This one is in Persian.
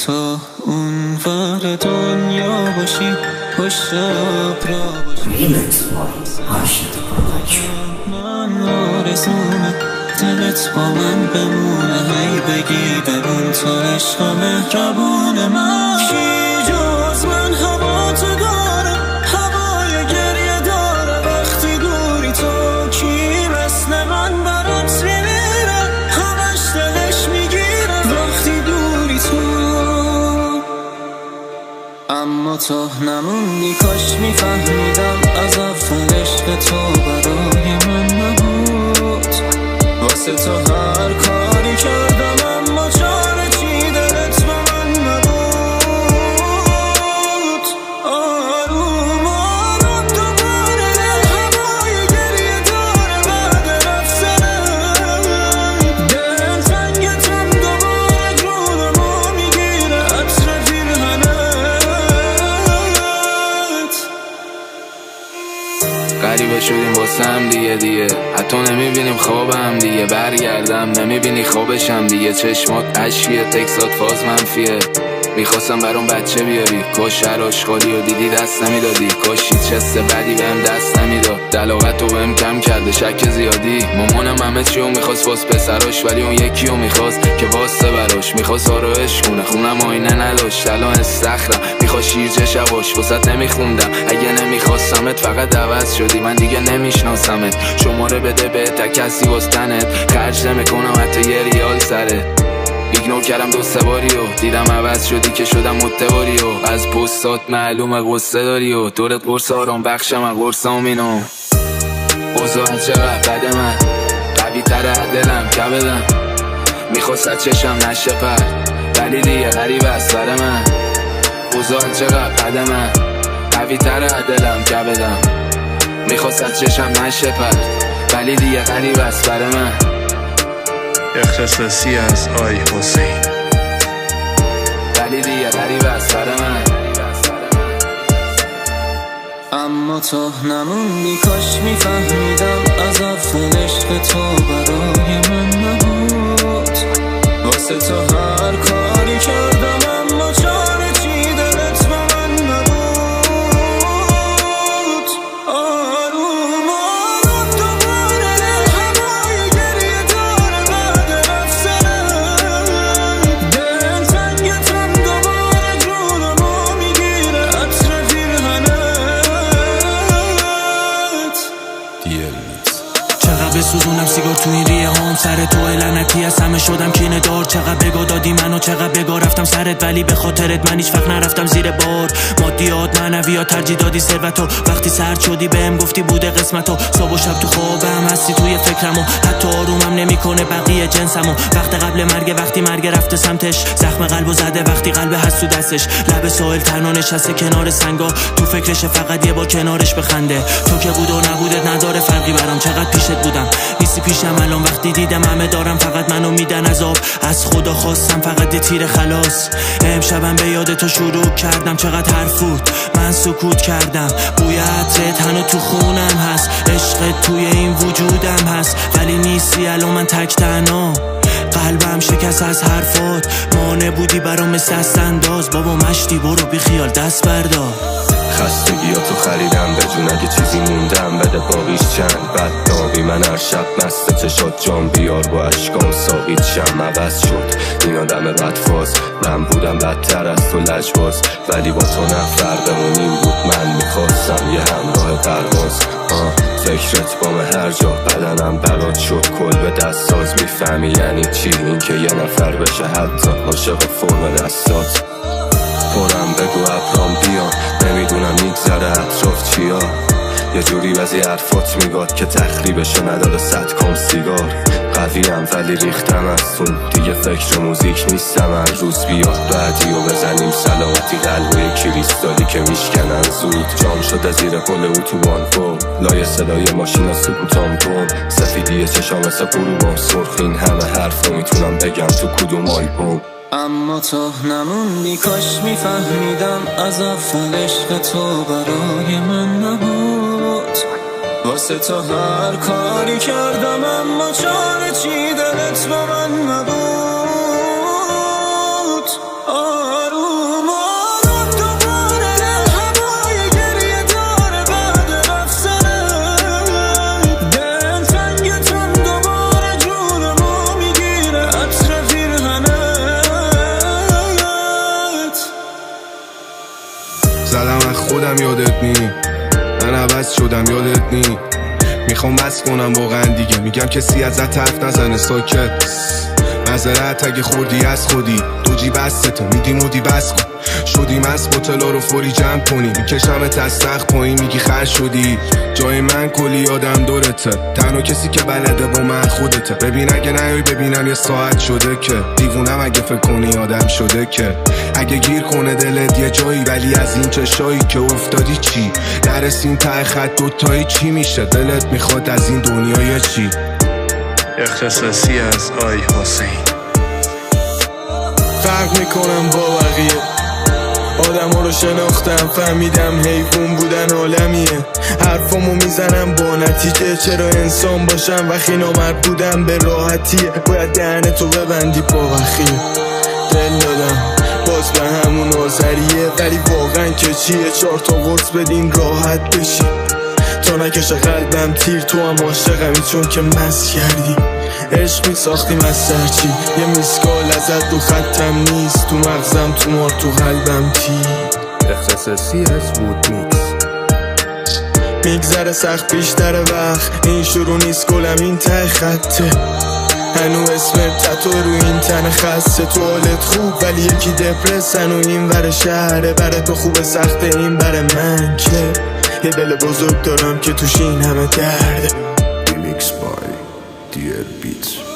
تا اون ور دنیا باشی پشت ابرا باشی من آرزومه دلت با من بمونه هی بگی بمون تا عشق مهربون من کی جز من هوا تو داره هوای گریه داره وقتی دوری تو کی مثل من برات میمیره همش دلش میگیره وقتی دوری تو اما تا نموندی کاش میفهمیدم از اول عشق تو برای من نبود واسه تو هر کاری کردم اما چاره چی دلت با من نبود آروم آروم دوباره هوای گریه داره بعد رفتنت دل تنگتم دوباره جونمو میگیره عطر پیرهنت غریبه شدیم واسه هم دیگه حتی نمیبینیم خوابم دیگه برگردم نمیبینی خوابشم دیگه چشمات اشکیه تکسات فاز منفیه میخواستم برام بچه بیاری کاش هر آشغالی و دیدی دست نمیدادی کاش هیچ حس بدی بهم دست نمیداد دلاغت رو بهم کم کرده شک زیادی مامانم همه چیو میخواست واس پسراش ولی اون یکیو میخواست که واسه براش میخواست آرایش کنه خونم آینه نداشت الان استخرم میخواست شیرجه شواش واسط نمیخوندم اگه نمیخواستمت فقط عوض شدی من دیگه نمیشناسمت شماره بده به کسی واس تنت خرج نمیکنم حتی یه ریال سره ایگنور کردم دو سه باری و دیدم عوض شدی که شدم متواری و از پستات معلومه قصه داری و دورت قرص آرام بخشم از قرصام اینو اوضاع چقدر بده من قوی تره دلم کبدم میخواست از چشم نشه پر ولی دیگه غریب از سر من اوضاع چقدر بده من قوی تره دلم کبدم میخواست از چشم نشه پر ولی دیگه غریب از سر من اختصاصی از آی حسین ولی دیگه غریب از سر من اما تا نموندی کاش میفهمیدم از اول عشق تو برای من نبود واسه تو هر کاری کردم اما چاره چی دلت با من نبود آروم آروم دوباره هوای گریه داره بعد رفتنت دل تنگتم دوباره جونمو میگیره عطر پیرهنت چقدر بسوزونم سیگار تو این ریه هام سر تو لعنتی از همه شدم کینه دار چقدر بگا دادی منو چقدر بگا رفتم سرت ولی به خاطرت من هیچ وقت نرفتم زیر بار مادیات معنویات ترجیح دادی ثروتو وقتی سرد شدی بهم گفتی بوده قسمتو صبح و شب تو خوابم هستی توی فکرمو حتی آرومم نمیکنه بقیه جنسمو وقت قبل مرگ وقتی مرگ رفته سمتش زخم قلبو زده وقتی قلب هست تو دستش لب ساحل تنها نشسته کنار سنگا تو فکرش فقط یه بار کنارش بخنده تو که بود و نبودت نداره فرقی برام چقدر پیشت بودم نیستی پیشم الان وقتی دیدم همه دارم فقط منو میدن عذاب از خدا خواستم فقط یه تیر خلاص امشبم به یاد تو شروع کردم چقدر حرف بود من سکوت کردم بوی عطرت هنو تو خونم هست عشقت توی این وجودم هست ولی نیستی الان من تک تنها قلبم شکست از حرفات مانع بودی برام مثل انداز بابا مشتی برو بی خیال دست بردار خستگیاتو خریدم بدون اگه چیزی موندم بده باقیش چند بد داغی من هر شب مست چشات جام بیار با عشقام ساقیت شم عوض شد این آدم بدفاز من بودم بدتر از تو لجباز ولی با تو نه فرقمون این بود من میخواستم یه همراه پرواز فکرت بام هر جا بدنم برات شد کل به دست ساز میفهمی یعنی چی این که یه نفر بشه حتی عاشق فرم دستات پرم بگو ابرام بیان نمیدونم میگذره اطراف چیا یه جوری وزی حرفات میگاد که تخریبشو نداره 100 کم سیگار قویم ولی ریختم از تون دیگه فکر موزیک نیستم هر روز بیاد بعدی و بزنیم سلامتی قلب و یه کریستالی که میشکنن زود جام شده زیر پل اتوبان فوق لای صدای ماشینا سکوتام کن سفیدی چشام مثل غروبام سرخ این همه حرف رو میتونم بگم تو کدوم آلبوم اما تا نموندی کاش میفهمیدم از اول عشق تو برای من نبود واسه تو هر کاری کردم اما چاره چی دلت با من نبود خودم یادت نی، من عوض شدم یادت نی. میخوام بس کنم واقعا دیگه، میگم کسی ازت حرف نزنه ساکت. معذرت اگه خوردی از خودی، دو جیب بسته میدی مودی بس کن. شدیم از بوتلا رو فوری جمع کنی، میکشمت از تخت پایین میگی خر شدی. جای من کلی آدم دورته، تنها کسی که بلده با من خودته. ببین اگه نیای ببینم یه ساعت شده که دیوونم اگه فکر کنی آدم شده که اگه گیر کنه دلت یه جایی، ولی از این چشایی که افتادی چی؟ نرسیم ته خط دوتایی چی میشه؟ دلت میخواد از این دنیای چی؟ اختصاصی از آی حسین. فرق میکنم با بقیه، آدم ها رو شناختم فهمیدم حیوان بودن عالمیه. حرفامو میزنم با نتیجه، چرا انسان باشم وقتی نامرد بودم به راحتیه. باید دهنتو ببندی با وخیه، دل دادم باز به همون آذریه، ولی واقعا که چیه؟ 4 تا قرص بدین راحت بشی تا نکشه قلبم تیر. تو هم عاشقمی چون که مست کردی، عشق میساختیم از سرچی. یه میسکال ازت تو خطم نیست، تو مغزم تو مار تو قلبم تیر. اختصاصی از وود میکس. میگذره سخت بیشتر وقت، این شروع نیست گلم این ته خطه. هنو اسم تتو رو این تن خسته. تو حالت خوب ولی یکی دپرسن و این ور شهره. بره تو خوب سخته این بره من که یه دل بزرگ دارم که توش این همه درده. Remix by DL Beats.